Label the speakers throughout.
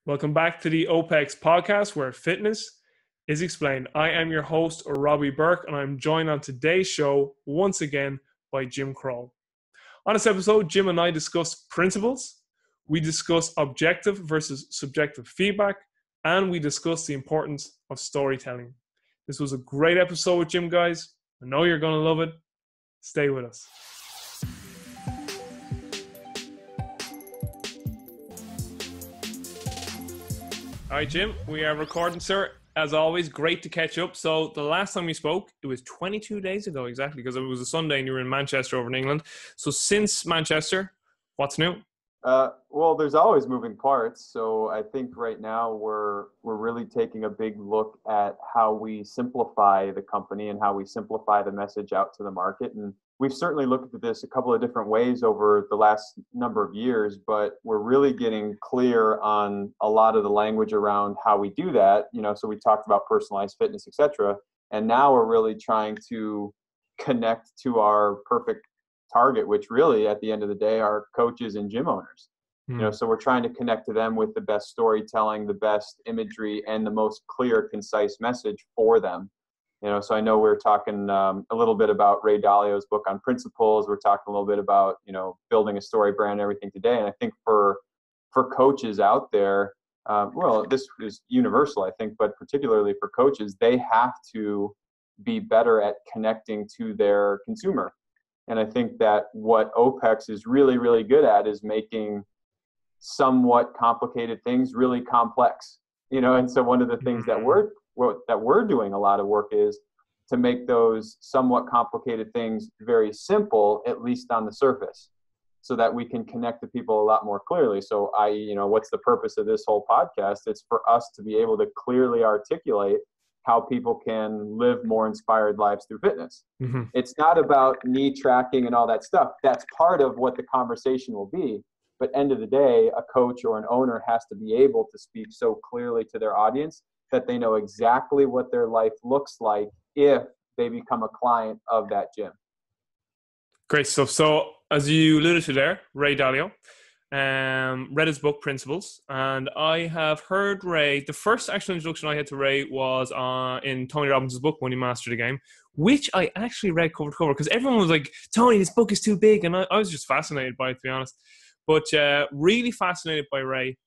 Speaker 1: Welcome back to the OPEX Podcast, where fitness is explained. I am your host, Robbie Burke, and I'm joined on today's show once again by Jim Crowell. On this episode, Jim and I discuss principles, we discuss objective versus subjective feedback, and we discuss the importance of storytelling. This was a great episode with Jim, guys. I know you're going to love it. Stay with us. All right, Jim, we are recording, sir. As always, great to catch up. So the last time we spoke, it was 22 days ago exactly, because it was a Sunday and you were in Manchester over in England. So since Manchester, what's new?
Speaker 2: Well, there's always moving parts. So I think right now we're really taking a big look at how we simplify the company and how we simplify the message out to the market. And we've certainly looked at this a couple of different ways over the last number of years, but we're really getting clear on a lot of the language around how we do that. So we talked about personalized fitness, et cetera. And now we're really trying to connect to our perfect target, which really at the end of the day are coaches and gym owners. So we're trying to connect to them with the best storytelling, the best imagery, and the most clear, concise message for them. So I know we're talking a little bit about Ray Dalio's book on principles. We're talking a little bit about, building a story brand, everything today. And I think for coaches out there, well, this is universal, I think, but particularly for coaches, they have to be better at connecting to their consumer. And I think that what OPEX is really, really good at is making somewhat complicated things really complex. And so one of the things that we're doing a lot of work is to make those somewhat complicated things very simple, at least on the surface, so that we can connect to people a lot more clearly. So what's the purpose of this whole podcast? It's for us to be able to clearly articulate how people can live more inspired lives through fitness. Mm-hmm. It's not about knee tracking and all that stuff. That's part of what the conversation will be. But end of the day, a coach or an owner has to be able to speak so clearly to their audience that they know exactly what their life looks like if they become a client of that gym.
Speaker 1: Great stuff. So as you alluded to there, Ray Dalio, read his book Principles, and I have heard Ray. The first actual introduction I had to Ray was in Tony Robbins' book When You Master the Game, which I actually read cover to cover because everyone was like, Tony, this book is too big, and I was just fascinated by it, to be honest. But really fascinated by Ray,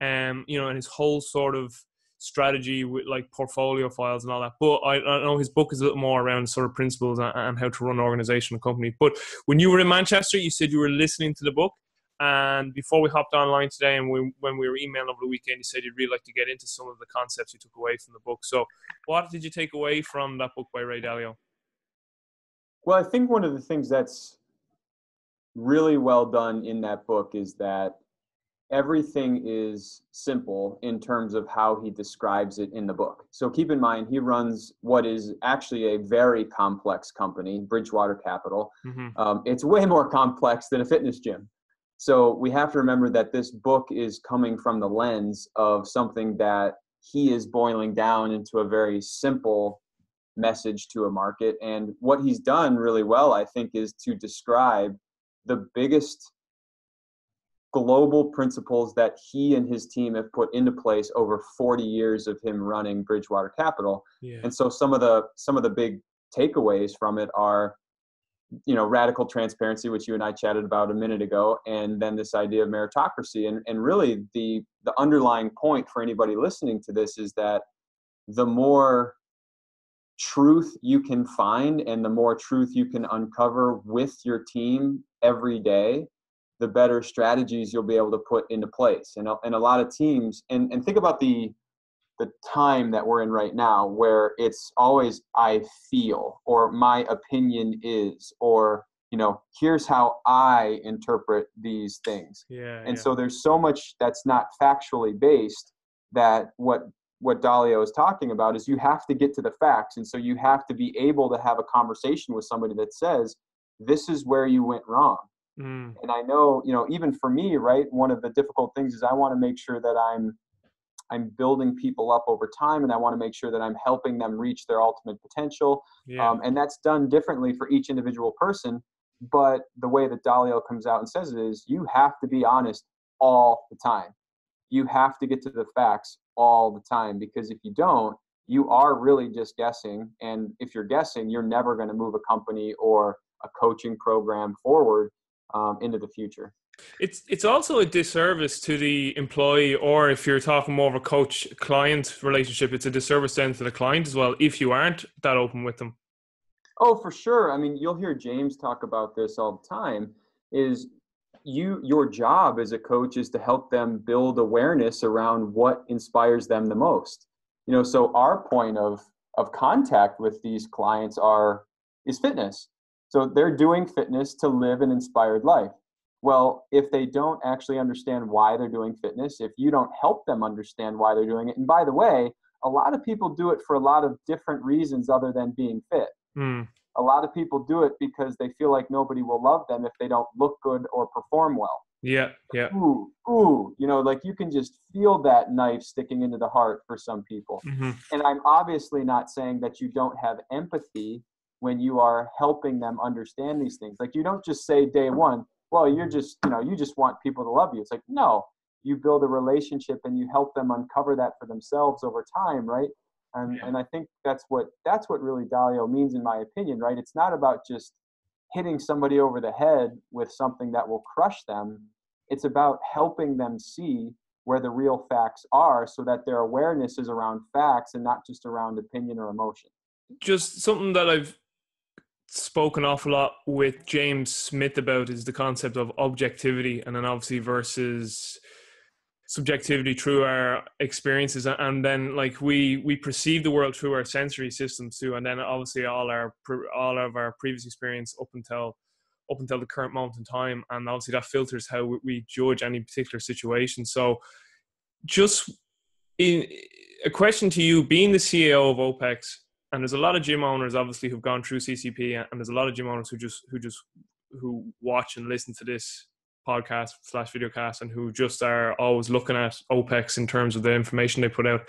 Speaker 1: and his whole sort of strategy with like portfolio files and all that. But I know his book is a little more around sort of principles and how to run an organization and company. But when you were in Manchester, you said you were listening to the book. And before we hopped online today and when we were emailing over the weekend, you said you'd really like to get into some of the concepts you took away from the book. So what did you take away from that book by Ray Dalio?
Speaker 2: Well, I think one of the things that's really well done in that book is that everything is simple in terms of how he describes it in the book. So keep in mind, he runs what is actually a very complex company, Bridgewater Capital. Mm-hmm. It's way more complex than a fitness gym. So we have to remember that this book is coming from the lens of something that he is boiling down into a very simple message to a market. And what he's done really well, I think, is to describe the biggest global principles that he and his team have put into place over 40 years of him running Bridgewater Capital. Yeah. And so some of the big takeaways from it are, radical transparency, which you and I chatted about a minute ago, and then this idea of meritocracy. And really the underlying point for anybody listening to this is that the more truth you can find and the more truth you can uncover with your team every day, the better strategies you'll be able to put into place. And a lot of teams, and think about the time that we're in right now, where it's always I feel, or my opinion is, or here's how I interpret these things. So there's so much that's not factually based, that what Dalio is talking about is you have to get to the facts. And so you have to be able to have a conversation with somebody that says, this is where you went wrong. Mm. And I know, even for me, right, one of the difficult things is I want to make sure that I'm building people up over time, and I want to make sure that I'm helping them reach their ultimate potential. Yeah. And that's done differently for each individual person. But the way that Dalio comes out and says it is, you have to be honest all the time. you have to get to the facts all the time, because if you don't, you are really just guessing. And if you're guessing, you're never going to move a company or a coaching program forward into the future.
Speaker 1: It's also a disservice to the employee, or if you're talking more of a coach-client relationship, it's a disservice then to the client as well if you aren't that open with them.
Speaker 2: Oh, for sure. I mean, you'll hear James talk about this all the time, is your job as a coach is to help them build awareness around what inspires them the most. So our point of contact with these clients is fitness. So they're doing fitness to live an inspired life. Well, if they don't actually understand why they're doing fitness, if you don't help them understand why they're doing it, and by the way, a lot of people do it for a lot of different reasons other than being fit. A lot of people do it because they feel like nobody will love them if they don't look good or perform well.
Speaker 1: Yeah.
Speaker 2: Ooh, like you can just feel that knife sticking into the heart for some people. And I'm obviously not saying that you don't have empathy when you are helping them understand these things. Like, you don't just say day one, well, you just want people to love you. It's like, no, you build a relationship and you help them uncover that for themselves over time, right? And I think that's what really Dalio means, in my opinion, right? It's not about just hitting somebody over the head with something that will crush them. It's about helping them see where the real facts are, so that their awareness is around facts and not just around opinion or emotion.
Speaker 1: Just something that I've spoken an awful lot with James Smith about is the concept of objectivity, and then obviously versus subjectivity through our experiences. And then like we perceive the world through our sensory systems too, and then obviously all of our previous experience up until the current moment in time, and obviously that filters how we judge any particular situation. So just in a question to you, being the CEO of OPEX, and there's a lot of gym owners obviously who've gone through CCP, and there's a lot of gym owners who watch and listen to this podcast / videocast, and who just are always looking at OPEX in terms of the information they put out.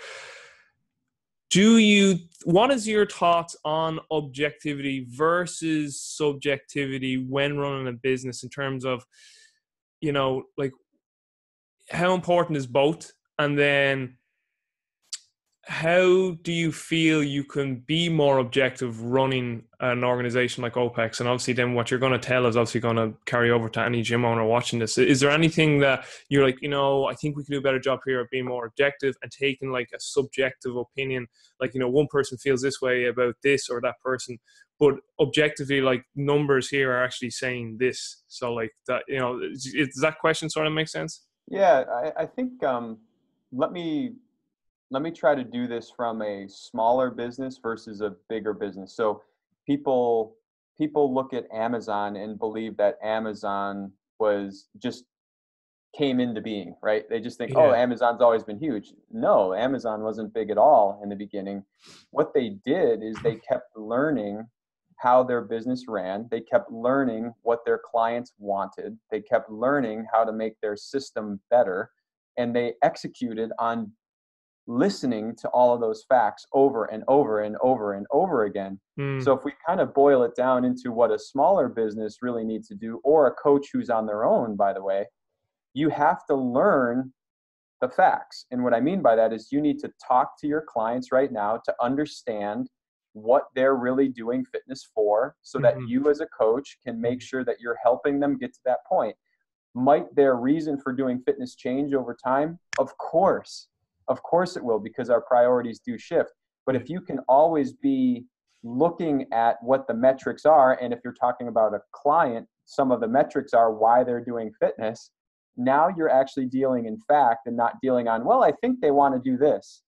Speaker 1: What is your thoughts on objectivity versus subjectivity when running a business, in terms of, like, how important is both? And then how do you feel you can be more objective running an organization like OPEX? And obviously then what you're going to tell is obviously going to carry over to any gym owner watching this. Is there anything that you're like, I think we can do a better job here of being more objective and taking like a subjective opinion? Like, one person feels this way about this or that person, but objectively, like, numbers here are actually saying this. So like that, does that question sort of make sense?
Speaker 2: Yeah, I think let me try to do this from a smaller business versus a bigger business. So people look at Amazon and believe that Amazon came into being, right? They just think, oh, Amazon's always been huge. No, Amazon wasn't big at all in the beginning. What they did is they kept learning how their business ran. They kept learning what their clients wanted. They kept learning how to make their system better. And they executed on listening to all of those facts over and over and over and over again. So if we kind of boil it down into what a smaller business really needs to do, or a coach who's on their own, by the way, you have to learn the facts. And what I mean by that is you need to talk to your clients right now to understand what they're really doing fitness for, so that you as a coach can make sure that you're helping them get to that point. Might their reason for doing fitness change over time? Of course it will, because our priorities do shift. But if you can always be looking at what the metrics are, and if you're talking about a client, some of the metrics are why they're doing fitness, now you're actually dealing in fact and not dealing on, well, I think they want to do this.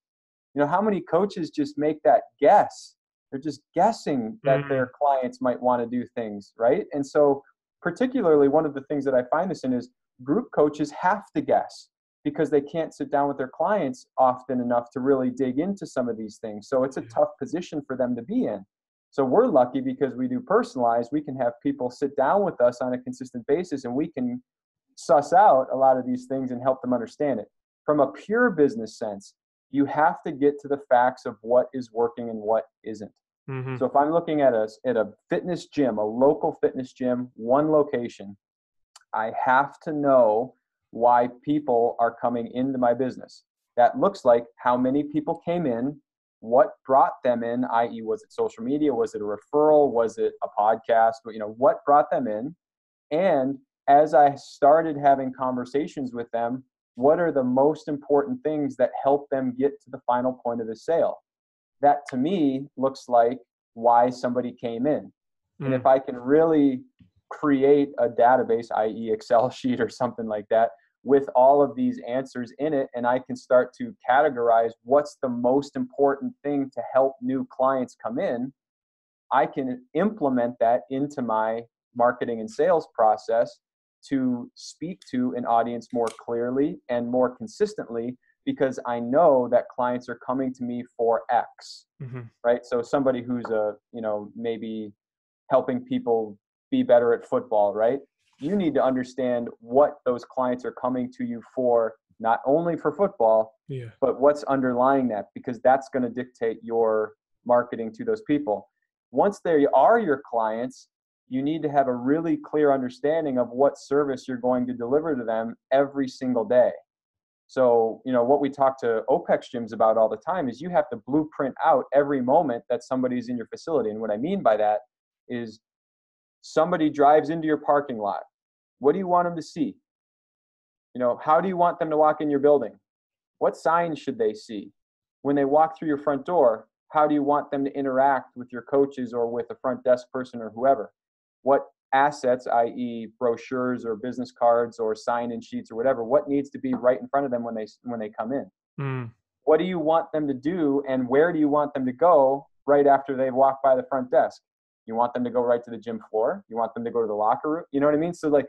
Speaker 2: How many coaches just make that guess? They're just guessing that their clients might want to do things, right? And so particularly one of the things that I find this in is group coaches have to guess, because they can't sit down with their clients often enough to really dig into some of these things. So it's a tough position for them to be in. So we're lucky because we do personalized. We can have people sit down with us on a consistent basis, and we can suss out a lot of these things and help them understand it. From a pure business sense, you have to get to the facts of what is working and what isn't. So if I'm looking at a fitness gym, a local fitness gym, one location, I have to know why people are coming into my business. That looks like how many people came in, what brought them in, i.e. was it social media, was it a referral, was it a podcast, what brought them in? And as I started having conversations with them, what are the most important things that help them get to the final point of the sale? That to me looks like why somebody came in. And if I can really create a database, i.e. Excel sheet or something like that, with all of these answers in it, and I can start to categorize what's the most important thing to help new clients come in, I can implement that into my marketing and sales process to speak to an audience more clearly and more consistently, because I know that clients are coming to me for X, right? So somebody who's maybe helping people be better at football, right? You need to understand what those clients are coming to you for, not only for football, but what's underlying that, because that's going to dictate your marketing to those people. Once they are your clients, you need to have a really clear understanding of what service you're going to deliver to them every single day. So, what we talk to OPEX gyms about all the time is you have to blueprint out every moment that somebody's in your facility. And what I mean by that is somebody drives into your parking lot. What do you want them to see? How do you want them to walk in your building? What signs should they see? When they walk through your front door, how do you want them to interact with your coaches or with a front desk person or whoever? What assets, i.e. brochures or business cards or sign-in sheets or whatever, what needs to be right in front of them when they come in? What do you want them to do, and where do you want them to go right after they walk by the front desk? You want them to go right to the gym floor? You want them to go to the locker room? You know what I mean? So like,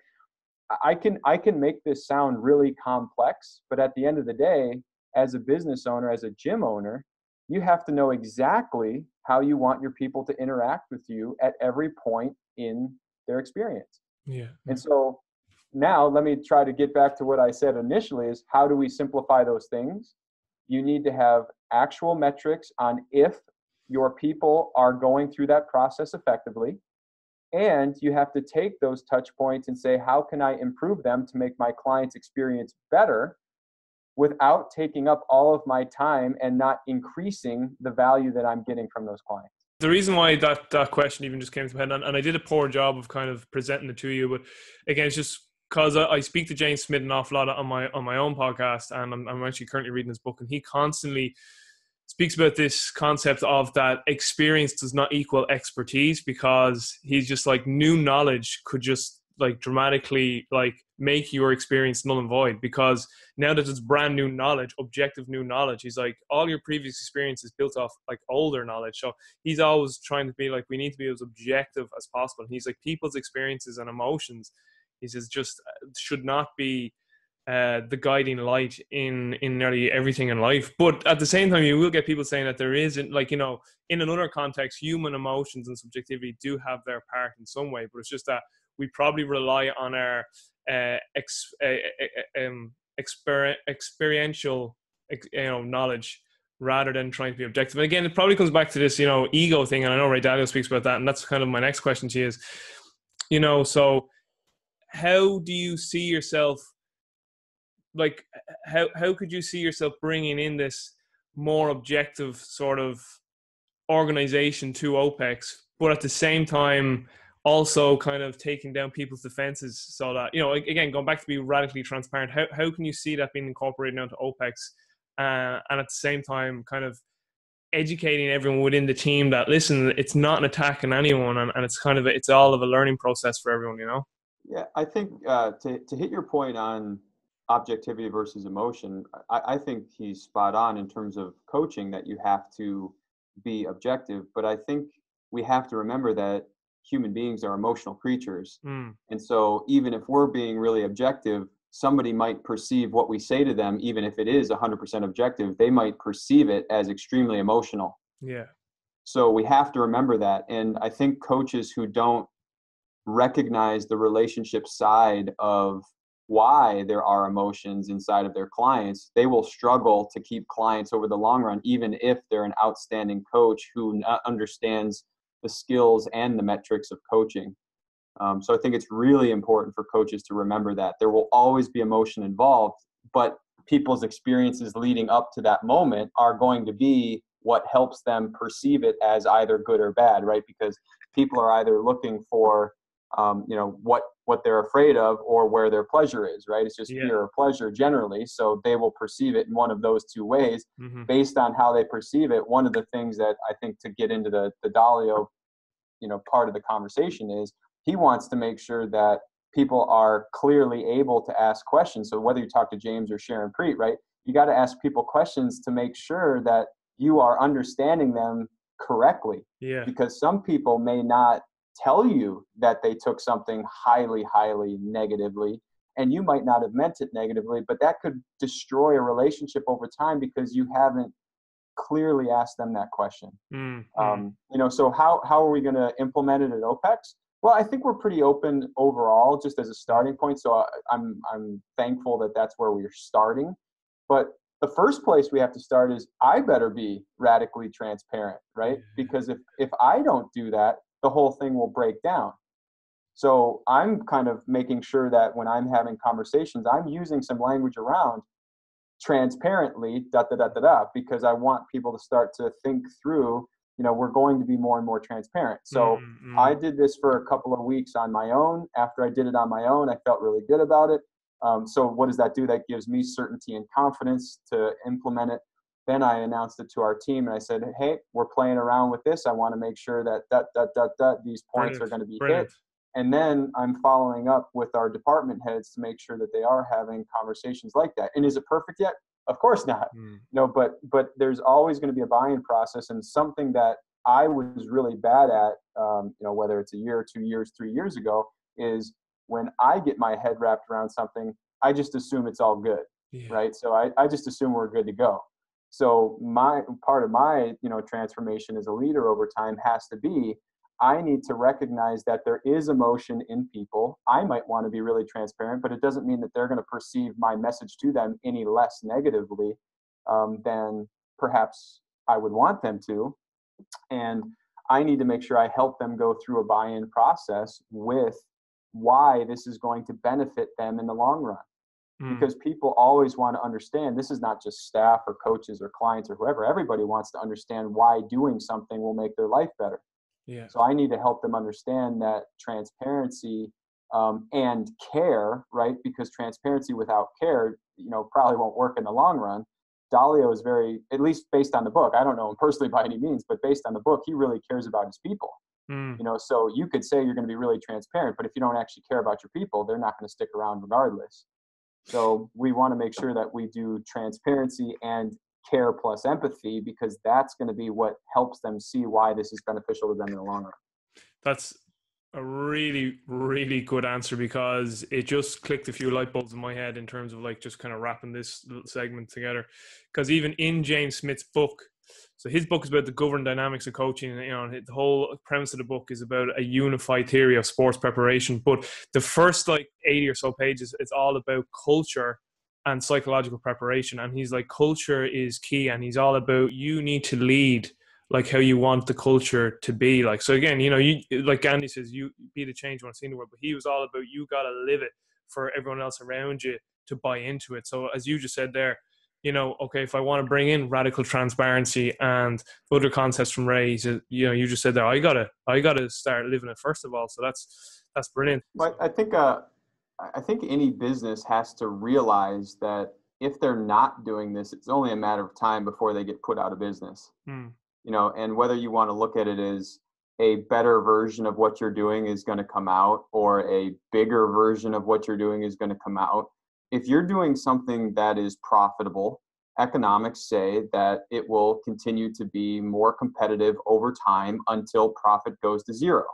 Speaker 2: I can make this sound really complex, but at the end of the day, as a business owner, as a gym owner, you have to know exactly how you want your people to interact with you at every point in their experience. And so now let me try to get back to what I said initially, is how do we simplify those things? You need to have actual metrics on if your people are going through that process effectively. And you have to take those touch points and say, how can I improve them to make my client's experience better without taking up all of my time and not increasing the value that I'm getting from those clients?
Speaker 1: The reason why that question even just came to my head, and I did a poor job of kind of presenting it to you, but again, it's just because I speak to James Smith an awful lot on my own podcast, and I'm actually currently reading his book, and he constantly speaks about this concept of that experience does not equal expertise, because he's just like, new knowledge could just like dramatically like make your experience null and void, because now that it's brand new knowledge, objective new knowledge, he's like, all your previous experience is built off like older knowledge. So he's always trying to be like, we need to be as objective as possible. And he's like, people's experiences and emotions, he says, just should not be the guiding light in nearly everything in life. But at the same time, you will get people saying that there isn't, like, in another context, human emotions and subjectivity do have their part in some way, but it's just that we probably rely on our experiential knowledge rather than trying to be objective. And again, it probably comes back to this ego thing, and I know Ray Dalio speaks about that, and that's kind of my next question to you is, so how do you see yourself, like, how could you see yourself bringing in this more objective sort of organization to OPEX, but at the same time also kind of taking down people's defenses, so that, again, going back to be radically transparent, how can you see that being incorporated into OPEX, and at the same time kind of educating everyone within the team that, listen, it's not an attack on anyone, and it's all of a learning process for everyone,
Speaker 2: Yeah, I think to hit your point on objectivity versus emotion, I think he's spot on in terms of coaching, that you have to be objective. But I think we have to remember that human beings are emotional creatures. And so even if we're being really objective, somebody might perceive what we say to them, even if it is 100% objective, they might perceive it as extremely emotional.
Speaker 1: Yeah.
Speaker 2: So we have to remember that. And I think coaches who don't recognize the relationship side of why there are emotions inside of their clients, they will struggle to keep clients over the long run, even if they're an outstanding coach who understands the skills and the metrics of coaching. So I think it's really important for coaches to remember that there will always be emotion involved, but people's experiences leading up to that moment are going to be what helps them perceive it as either good or bad, right? Because people are either looking for, what they're afraid of or where their pleasure is, right? It's just
Speaker 1: Yeah.
Speaker 2: fear or pleasure generally. So they will perceive it in one of those two ways.
Speaker 1: Mm-hmm.
Speaker 2: Based on how they perceive it, one of the things that I think, to get into the Dalio, part of the conversation, is he wants to make sure that people are clearly able to ask questions. So whether you talk to James or Sharon Preet, right, you got to ask people questions to make sure that you are understanding them correctly.
Speaker 1: Yeah.
Speaker 2: Because some people may not tell you that they took something highly, highly negatively, and you might not have meant it negatively, but that could destroy a relationship over time because you haven't clearly asked them that question. So how are we going to implement it at OPEX? Well, I think we're pretty open overall, just as a starting point. So I'm thankful that that's where we're starting. But the first place we have to start is I better be radically transparent, right? Because if I don't do that, the whole thing will break down. So I'm kind of making sure that when I'm having conversations, I'm using some language around transparently, because I want people to start to think through, we're going to be more and more transparent. So I did this for a couple of weeks on my own. After I did it on my own, I felt really good about it. So what does that do? That gives me certainty and confidence to implement it. Then I announced it to our team and I said, hey, we're playing around with this. I want to make sure that these points are going to be hit. And then I'm following up with our department heads to make sure that they are having conversations like that. And is it perfect yet? Of course not. But there's always going to be a buy-in process. And something that I was really bad at, whether it's a year, 2 years, 3 years ago, is when I get my head wrapped around something, I just assume it's all good, right? So I just assume we're good to go. So part of my transformation as a leader over time has to be, I need to recognize that there is emotion in people. I might want to be really transparent, but it doesn't mean that they're going to perceive my message to them any less negatively than perhaps I would want them to. And I need to make sure I help them go through a buy-in process with why this is going to benefit them in the long run. Because people always want to understand, this is not just staff or coaches or clients or whoever. Everybody wants to understand why doing something will make their life better.
Speaker 1: Yeah.
Speaker 2: So I need to help them understand that transparency and care, right? Because transparency without care, probably won't work in the long run. Dalio is very, at least based on the book, I don't know him personally by any means, but based on the book, he really cares about his people. So you could say you're going to be really transparent, but if you don't actually care about your people, they're not going to stick around regardless. So we want to make sure that we do transparency and care plus empathy, because that's going to be what helps them see why this is beneficial to them in the long run.
Speaker 1: That's a really, really good answer, because it just clicked a few light bulbs in my head in terms of just kind of wrapping this little segment together. Because even in James Smith's book, so his book is about the governed dynamics of coaching. The whole premise of the book is about a unified theory of sports preparation. But the first 80 or so pages, it's all about culture and psychological preparation. And he's like, culture is key. And he's all about, you need to lead how you want the culture to be. So again, you, like Gandhi says, you be the change you want to see in the world. But he was all about, you got to live it for everyone else around you to buy into it. So as you just said there, okay, if I want to bring in radical transparency and other concepts from Ray, you just said there, I gotta start living it first of all. So that's brilliant.
Speaker 2: But I think any business has to realize that if they're not doing this, it's only a matter of time before they get put out of business. And whether you want to look at it as a better version of what you're doing is going to come out, or a bigger version of what you're doing is going to come out. If you're doing something that is profitable, economics say that it will continue to be more competitive over time until profit goes to zero.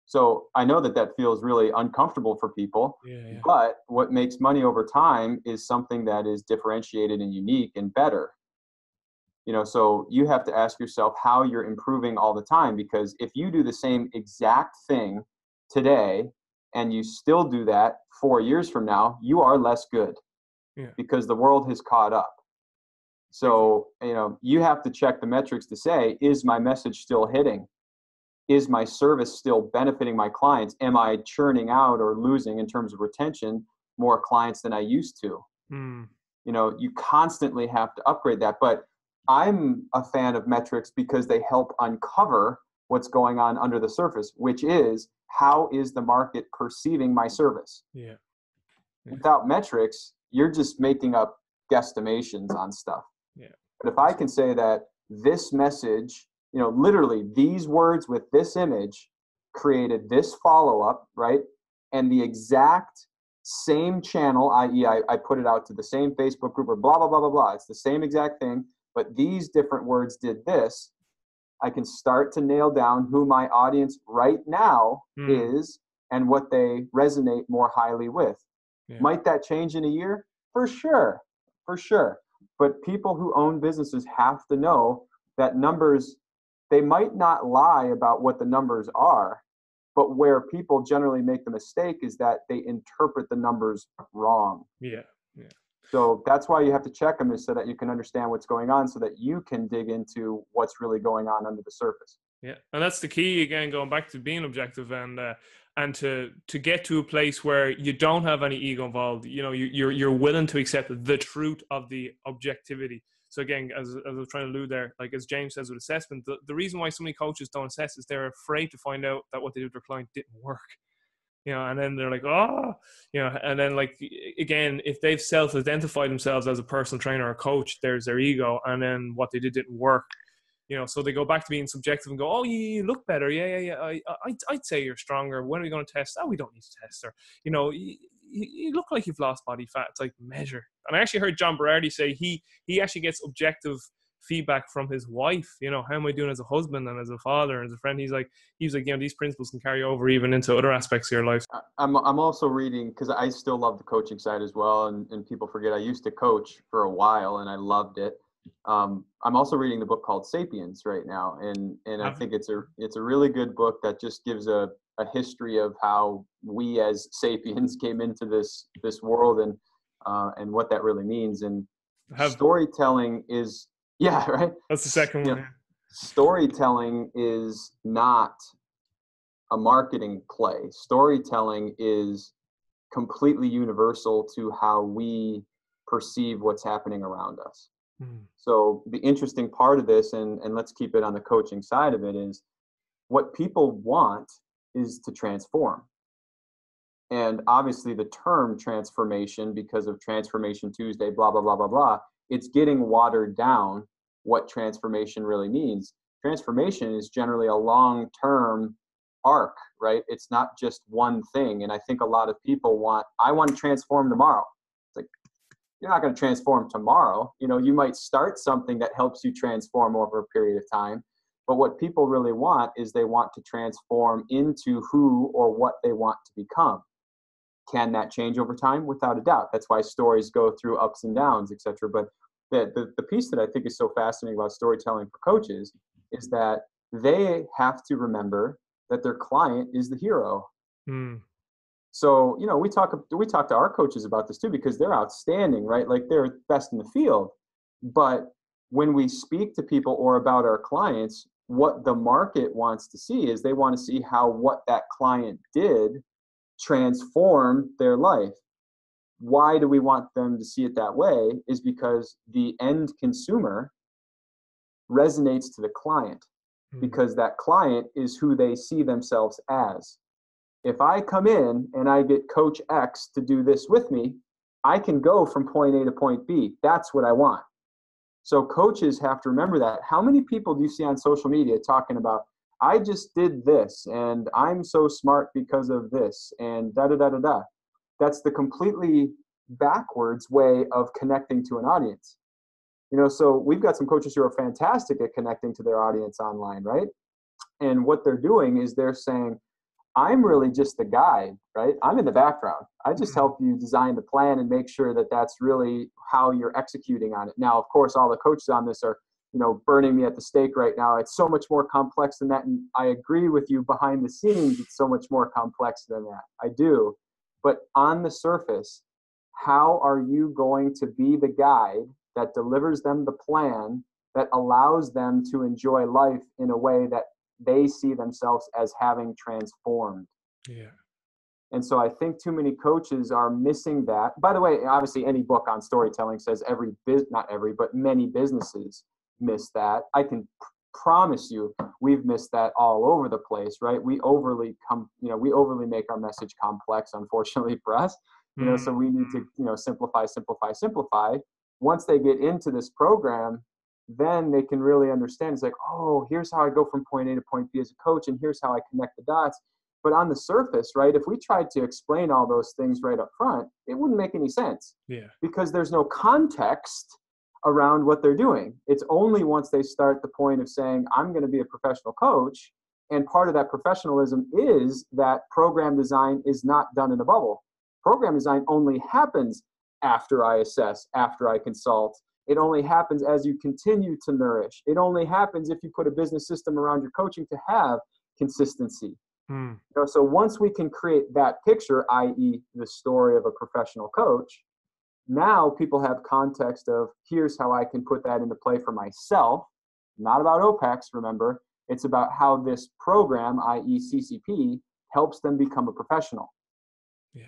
Speaker 2: So I know that feels really uncomfortable for people, but what makes money over time is something that is differentiated and unique and better. So you have to ask yourself how you're improving all the time, because if you do the same exact thing today and you still do that 4 years from now, you are less good because the world has caught up. So, you have to check the metrics to say, is my message still hitting? is my service still benefiting my clients? Am I churning out or losing in terms of retention more clients than I used to? You know, you constantly have to upgrade that. But I'm a fan of metrics because they help uncover what's going on under the surface, which is, how is the market perceiving my service?
Speaker 1: Yeah.
Speaker 2: Without metrics, you're just making up guesstimations on stuff.
Speaker 1: Yeah.
Speaker 2: But if I can say that this message, you know, literally these words with this image created this follow-up, right? And the exact same channel, i.e. I put it out to the same Facebook group or blah, blah, blah, blah, blah. It's the same exact thing, but these different words did this. I can start to nail down who my audience right now is and what they resonate more highly with. Yeah. Might that change in a year? For sure. For sure. But people who own businesses have to know that numbers, they might not lie about what the numbers are, but where people generally make the mistake is that they interpret the numbers wrong.
Speaker 1: Yeah. Yeah.
Speaker 2: So that's why you have to check them, is so that you can understand what's going on, so that you can dig into what's really going on under the surface.
Speaker 1: Yeah, and that's the key, again, going back to being objective and to get to a place where you don't have any ego involved. You know, you're willing to accept the truth of the objectivity. So again, as I was trying to allude there, like as James says with assessment, the reason why so many coaches don't assess is they're afraid to find out that what they did with their client didn't work. You know, and then they're like, oh, you know, and then like, again, if they've self-identified themselves as a personal trainer or coach, there's their ego, and then what they did didn't work. You know, so they go back to being subjective and go, oh, you look better. Yeah. I'd say you're stronger. When are we going to test? Oh, we don't need to test. Or, you know, you look like you've lost body fat. It's like, measure. And I actually heard John Berardi say he actually gets objective feedback from his wife. You know, how am I doing as a husband and as a father and as a friend? He's like, you know, these principles can carry over even into other aspects of your life.
Speaker 2: I'm also reading, because I still love the coaching side as well. And people forget I used to coach for a while and I loved it. I'm also reading the book called Sapiens right now, and I think it's a really good book that just gives a history of how we as sapiens came into this world and what that really means. And storytelling is, yeah, right.
Speaker 1: That's the second one.
Speaker 2: Yeah. Storytelling is not a marketing play. Storytelling is completely universal to how we perceive what's happening around us. So the interesting part of this, and let's keep it on the coaching side of it, is what people want is to transform. And obviously the term transformation, because of Transformation Tuesday, blah, blah, blah, blah, blah, it's getting watered down what transformation really means. Transformation is generally a long-term arc, right? It's not just one thing. And I think a lot of people I want to transform tomorrow. It's like, you're not going to transform tomorrow. You know, you might start something that helps you transform over a period of time. But what people really want is they want to transform into who or what they want to become. Can that change over time? Without a doubt. That's why stories go through ups and downs, etc. But the piece that I think is so fascinating about storytelling for coaches is that they have to remember that their client is the hero. So, you know, we talk to our coaches about this too, because they're outstanding, right? Like, they're best in the field. But when we speak to people or about our clients, what the market wants to see is they want to see how what that client did transformed their life. Why do we want them to see it that way? Is because the end consumer resonates to the client, because that client is who they see themselves as. If I come in and I get Coach X to do this with me, I can go from point A to point B. That's what I want. So coaches have to remember that. How many people do you see on social media talking about, I just did this and I'm so smart because of this and da-da-da-da-da? That's the completely backwards way of connecting to an audience. You know, so we've got some coaches who are fantastic at connecting to their audience online, right? And what they're doing is they're saying, I'm really just the guide, right? I'm in the background. I just help you design the plan and make sure that that's really how you're executing on it. Now, of course, all the coaches on this are, you know, burning me at the stake right now. It's so much more complex than that. And I agree with you, behind the scenes, it's so much more complex than that. I do. But on the surface, how are you going to be the guide that delivers them the plan that allows them to enjoy life in a way that they see themselves as having transformed.
Speaker 1: Yeah.
Speaker 2: And so I think too many coaches are missing that. By the way, obviously any book on storytelling says not every, but many businesses miss that. I can promise you we've missed that all over the place, right? We overly make our message complex, unfortunately for us. So we need to, simplify. Once they get into this program, then they can really understand. It's like, oh, here's how I go from point A to point B as a coach, and here's how I connect the dots. But on the surface, right, if we tried to explain all those things right up front, it wouldn't make any sense.
Speaker 1: Yeah.
Speaker 2: Because there's no context around what they're doing. It's only once they start the point of saying, I'm going to be a professional coach, and part of that professionalism is that program design is not done in a bubble. Program design only happens after I assess, after I consult. It only happens as you continue to nourish. It only happens if you put a business system around your coaching to have consistency. So once we can create that picture, i.e. the story of a professional coach, now people have context of here's how I can put that into play for myself. Not about OPEX, remember. It's about how this program, i.e. CCP, helps them become a professional.
Speaker 1: Yeah.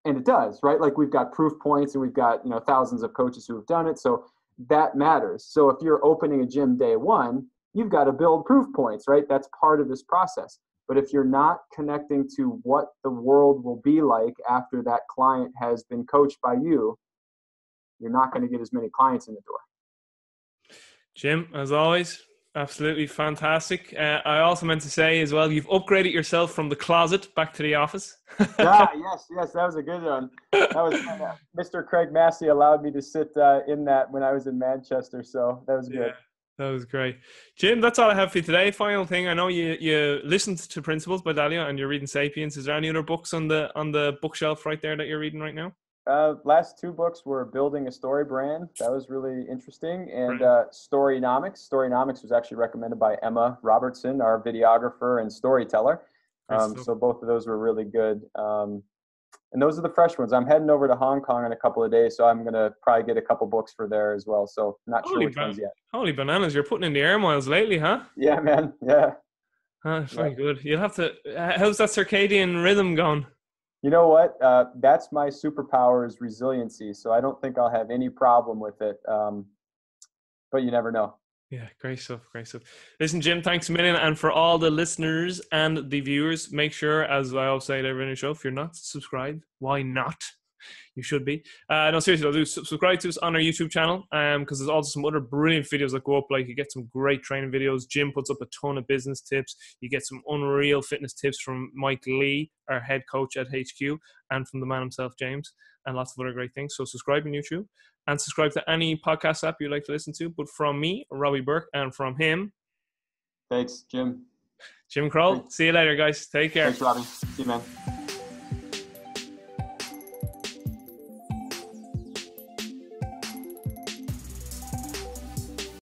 Speaker 2: And it does, right? Like we've got proof points and we've got, thousands of coaches who have done it. So that matters. So if you're opening a gym day one, you've got to build proof points, right? That's part of this process. But if you're not connecting to what the world will be like after that client has been coached by you, you're not going to get as many clients in the door.
Speaker 1: Jim, as always, absolutely fantastic. I also meant to say as well, you've upgraded yourself from the closet back to the office.
Speaker 2: Yes, that was a good one. That was Mr. Craig Massey allowed me to sit in that when I was in Manchester, so that was good.
Speaker 1: Yeah. That was great. Jim, that's all I have for you today. Final thing, I know you listened to Principles by Dalio and you're reading Sapiens. Is there any other books on the bookshelf right there that you're reading right now?
Speaker 2: Last two books were Building a Story Brand. That was really interesting. And Storynomics. Storynomics was actually recommended by Emma Robertson, our videographer and storyteller. So both of those were really good. And those are the fresh ones. I'm heading over to Hong Kong in a couple of days, so I'm going to probably get a couple books for there as well. So not sure which ones yet.
Speaker 1: Holy bananas, you're putting in the air miles lately, huh?
Speaker 2: Yeah, man. Yeah.
Speaker 1: Very good. You'll have to, how's that circadian rhythm going?
Speaker 2: You know what? That's my superpower is resiliency. So I don't think I'll have any problem with it. But you never know.
Speaker 1: Yeah, great stuff. Listen, Jim, thanks a million. And for all the listeners and the viewers, make sure, as I always say at every show, if you're not subscribed, why not? You should be. No, seriously, do subscribe to us on our YouTube channel because there's also some other brilliant videos that go up. Like you get some great training videos. Jim puts up a ton of business tips. You get some unreal fitness tips from Mike Lee, our head coach at HQ, and from the man himself, James, and lots of other great things. So subscribe on YouTube and subscribe to any podcast app you like to listen to. But from me, Robbie Burke, and from him,
Speaker 2: thanks, Jim.
Speaker 1: Jim Crowell. See you later, guys. Take care.
Speaker 2: Thanks, Robbie. See you, man.